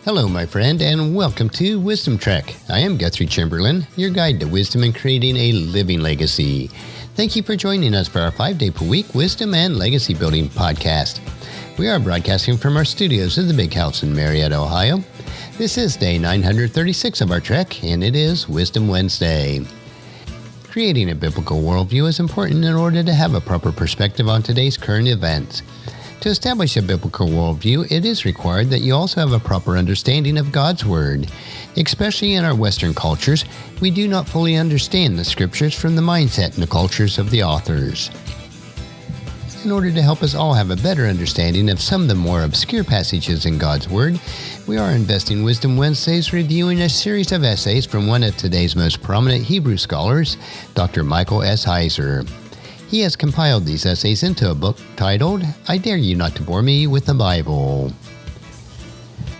Hello, my friend, and welcome to Wisdom Trek. I am Guthrie Chamberlain, your guide to wisdom and creating a living legacy. Thank you for joining us for our 5-day-per-week Wisdom and Legacy Building podcast. We are broadcasting from our studios in the Big House in Marietta, Ohio. This is day 936 of our trek, and it is Wisdom Wednesday. Creating a biblical worldview is important in order to have a proper perspective on today's current events. To establish a biblical worldview, it is required that you also have a proper understanding of God's Word. Especially in our Western cultures, we do not fully understand the Scriptures from the mindset and the cultures of the authors. In order to help us all have a better understanding of some of the more obscure passages in God's Word, we are investing Wisdom Wednesdays reviewing a series of essays from one of today's most prominent Hebrew scholars, Dr. Micheal S. Heiser. He has compiled these essays into a book titled, I Dare You Not to Bore Me with the Bible.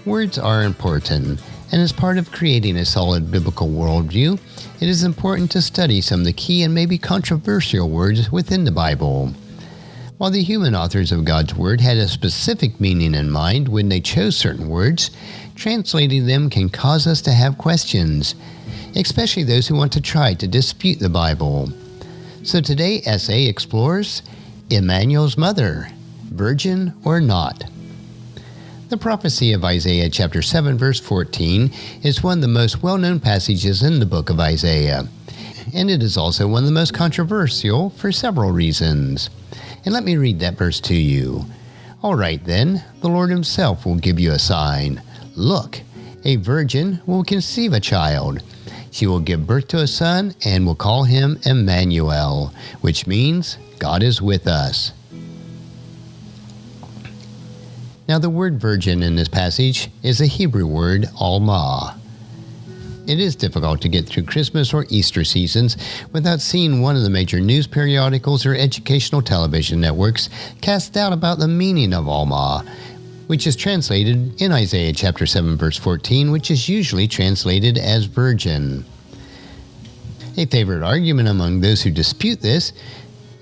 Words are important, and as part of creating a solid biblical worldview, it is important to study some of the key and maybe controversial words within the Bible. While the human authors of God's Word had a specific meaning in mind when they chose certain words, translating them can cause us to have questions, especially those who want to try to dispute the Bible. So today's essay explores Immanuel's mother, virgin or not. The prophecy of Isaiah chapter 7 verse 14 is one of the most well-known passages in the book of Isaiah, and it is also one of the most controversial for several reasons. And let me read that verse to you. All right then, the Lord himself will give you a sign. Look, a virgin will conceive a child. She will give birth to a son and will call him Immanuel, which means God is with us. Now the word virgin in this passage is a Hebrew word, alma. It is difficult to get through Christmas or Easter seasons without seeing one of the major news periodicals or educational television networks cast doubt about the meaning of alma, which is translated in Isaiah chapter 7 verse 14, which is usually translated as virgin. A favorite argument among those who dispute this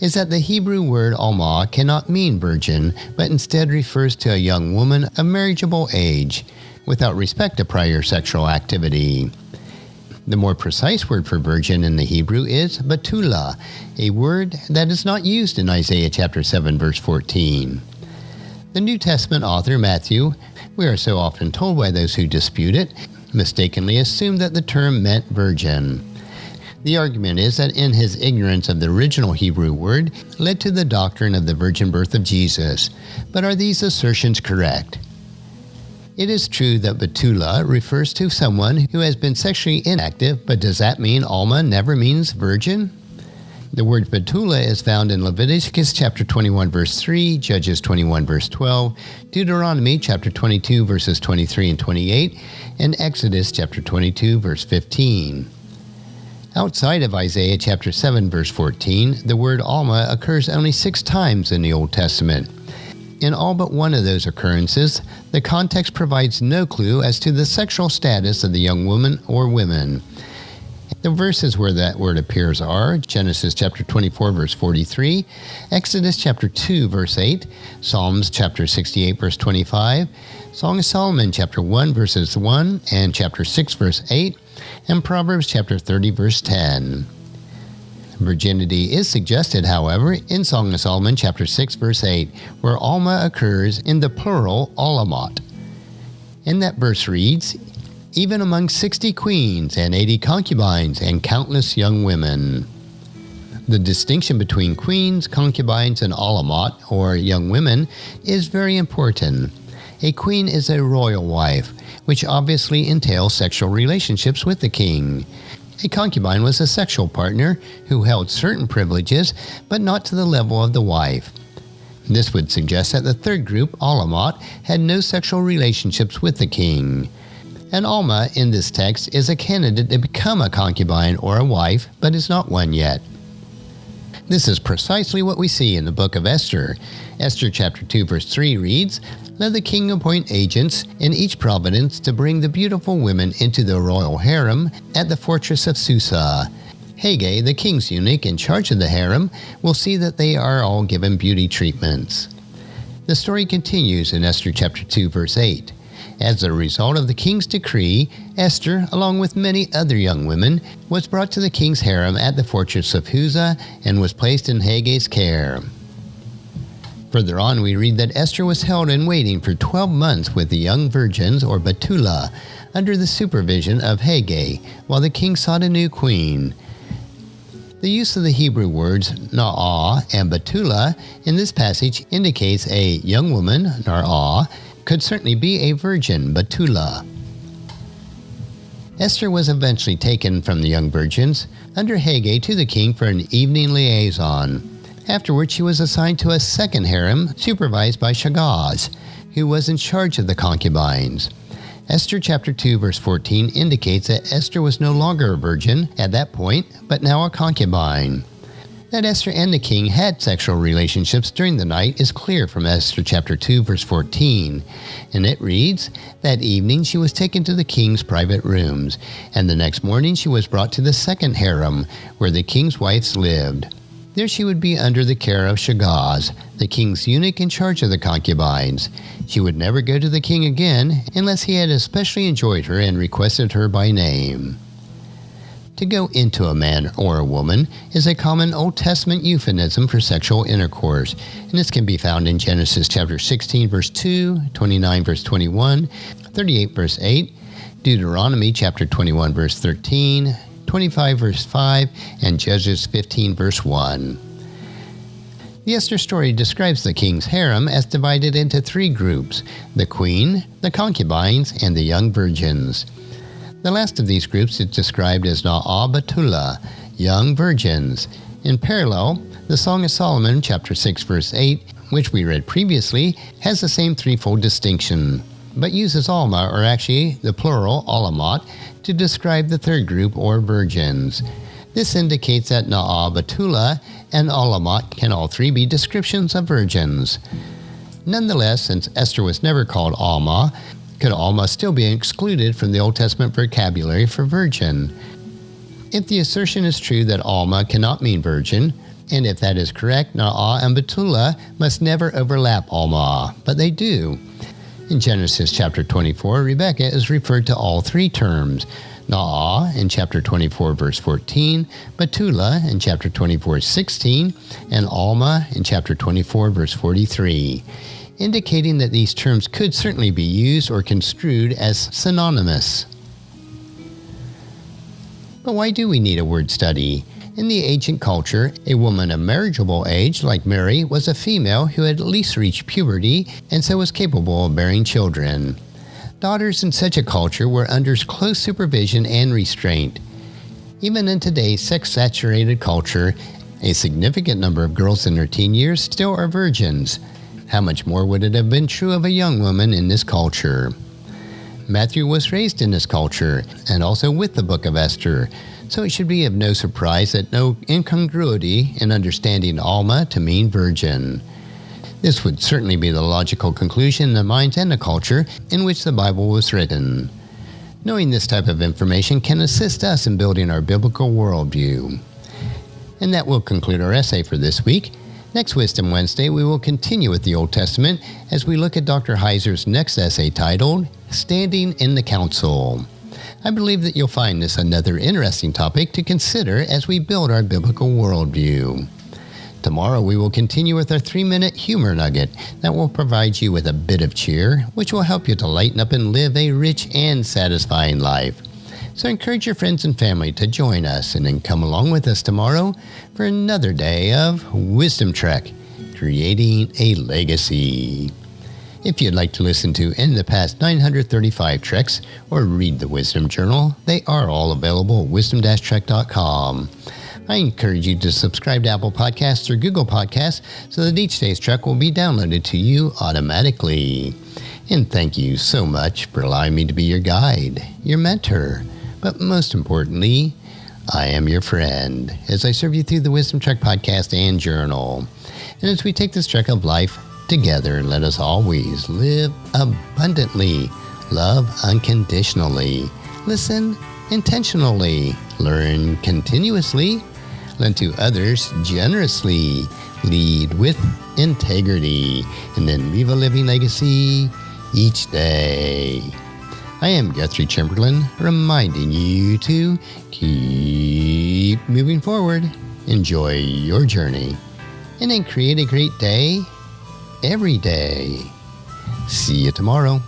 is that the Hebrew word alma cannot mean virgin, but instead refers to a young woman of marriageable age, without respect to prior sexual activity. The more precise word for virgin in the Hebrew is betula, a word that is not used in Isaiah chapter 7 verse 14. The New Testament author Matthew, we are so often told by those who dispute it, mistakenly assumed that the term meant virgin. The argument is that in his ignorance of the original Hebrew word led to the doctrine of the virgin birth of Jesus. But are these assertions correct? It is true that betula refers to someone who has been sexually inactive, but does that mean alma never means virgin? The word betula is found in Leviticus chapter 21 verse 3, Judges 21 verse 12, Deuteronomy chapter 22 verses 23 and 28, and Exodus chapter 22 verse 15. Outside of Isaiah chapter 7 verse 14, the word alma occurs only 6 times in the Old Testament. In all but one of those occurrences, the context provides no clue as to the sexual status of the young woman or women. The verses where that word appears are Genesis chapter 24 verse 43, Exodus chapter 2 verse 8, Psalms chapter 68 verse 25, Song of Solomon chapter 1 verses 1 and chapter 6 verse 8, and Proverbs chapter 30 verse 10. Virginity is suggested, however, in Song of Solomon chapter 6 verse 8, where alma occurs in the plural alamat. And that verse reads, even among 60 queens and 80 concubines and countless young women. The distinction between queens, concubines, and alamat, or young women, is very important. A queen is a royal wife, which obviously entails sexual relationships with the king. A concubine was a sexual partner who held certain privileges, but not to the level of the wife. This would suggest that the third group, alamat, had no sexual relationships with the king. An alma in this text is a candidate to become a concubine or a wife, but is not one yet. This is precisely what we see in the book of Esther. Esther chapter 2 verse 3 reads, let the king appoint agents in each province to bring the beautiful women into the royal harem at the fortress of Susa. Haggai, the king's eunuch in charge of the harem, will see that they are all given beauty treatments. The story continues in Esther chapter 2 verse 8. As a result of the king's decree, Esther, along with many other young women, was brought to the king's harem at the fortress of Susa and was placed in Hege's care. Further on, we read that Esther was held in waiting for 12 months with the young virgins, or Betula, under the supervision of Hege, while the king sought a new queen. The use of the Hebrew words Na'ah and Betula in this passage indicates a young woman, Na'ah, could certainly be a virgin, Betula. Esther was eventually taken from the young virgins under Hege to the king for an evening liaison. Afterwards, she was assigned to a second harem supervised by Shagaz, who was in charge of the concubines. Esther chapter 2 verse 14 indicates that Esther was no longer a virgin at that point, but now a concubine. That Esther and the king had sexual relationships during the night is clear from Esther chapter 2 verse 14, and it reads, "That evening she was taken to the king's private rooms, and the next morning she was brought to the second harem, where the king's wives lived. There she would be under the care of Shagaz, the king's eunuch in charge of the concubines. She would never go to the king again unless he had especially enjoyed her and requested her by name." To go into a man or a woman is a common Old Testament euphemism for sexual intercourse, and this can be found in Genesis chapter 16 verse 2, 29 verse 21, 38 verse 8, Deuteronomy chapter 21 verse 13, 25 verse 5, and Judges 15 verse 1. The Esther story describes the king's harem as divided into three groups: the queen, the concubines, and the young virgins. The last of these groups is described as Na'ah Betula, young virgins. In parallel, the Song of Solomon, chapter 6 verse 8, which we read previously, has the same threefold distinction, but uses Alma, or actually the plural Alamat, to describe the third group, or virgins. This indicates that Na'ah Betula and Alamat can all three be descriptions of virgins. Nonetheless, since Esther was never called Alma, could Alma still be excluded from the Old Testament vocabulary for virgin? If the assertion is true that Alma cannot mean virgin, and if that is correct, Na'ah and Betula must never overlap Alma, but they do. In Genesis chapter 24, Rebekah is referred to all three terms: Na'ah in chapter 24 verse 14, Betula in chapter 24 16, and Alma in chapter 24 verse 43, indicating that these terms could certainly be used or construed as synonymous. But why do we need a word study? In the ancient culture, a woman of marriageable age, like Mary, was a female who had at least reached puberty and so was capable of bearing children. Daughters in such a culture were under close supervision and restraint. Even in today's sex-saturated culture, a significant number of girls in their teen years still are virgins. How much more would it have been true of a young woman in this culture? Matthew was raised in this culture, and also with the book of Esther, so it should be of no surprise that no incongruity in understanding Alma to mean virgin. This would certainly be the logical conclusion in the minds and the culture in which the Bible was written. Knowing this type of information can assist us in building our biblical worldview. And that will conclude our essay for this week. Next Wisdom Wednesday, we will continue with the Old Testament as we look at Dr. Heiser's next essay titled, Standing in the Council. I believe that you'll find this another interesting topic to consider as we build our biblical worldview. Tomorrow we will continue with our 3-minute humor nugget that will provide you with a bit of cheer, which will help you to lighten up and live a rich and satisfying life. So encourage your friends and family to join us and then come along with us tomorrow for another day of Wisdom Trek, Creating a Legacy. If you'd like to listen to any of the past 935 treks or read the Wisdom Journal, they are all available at wisdom-trek.com. I encourage you to subscribe to Apple Podcasts or Google Podcasts so that each day's trek will be downloaded to you automatically. And thank you so much for allowing me to be your guide, your mentor, but most importantly, I am your friend as I serve you through the Wisdom Trek podcast and journal. And as we take this trek of life together, let us always live abundantly, love unconditionally, listen intentionally, learn continuously, lend to others generously, lead with integrity, and then leave a living legacy each day. I am Guthrie Chamberlain, reminding you to keep moving forward, enjoy your journey, and then create a great day every day. See you tomorrow.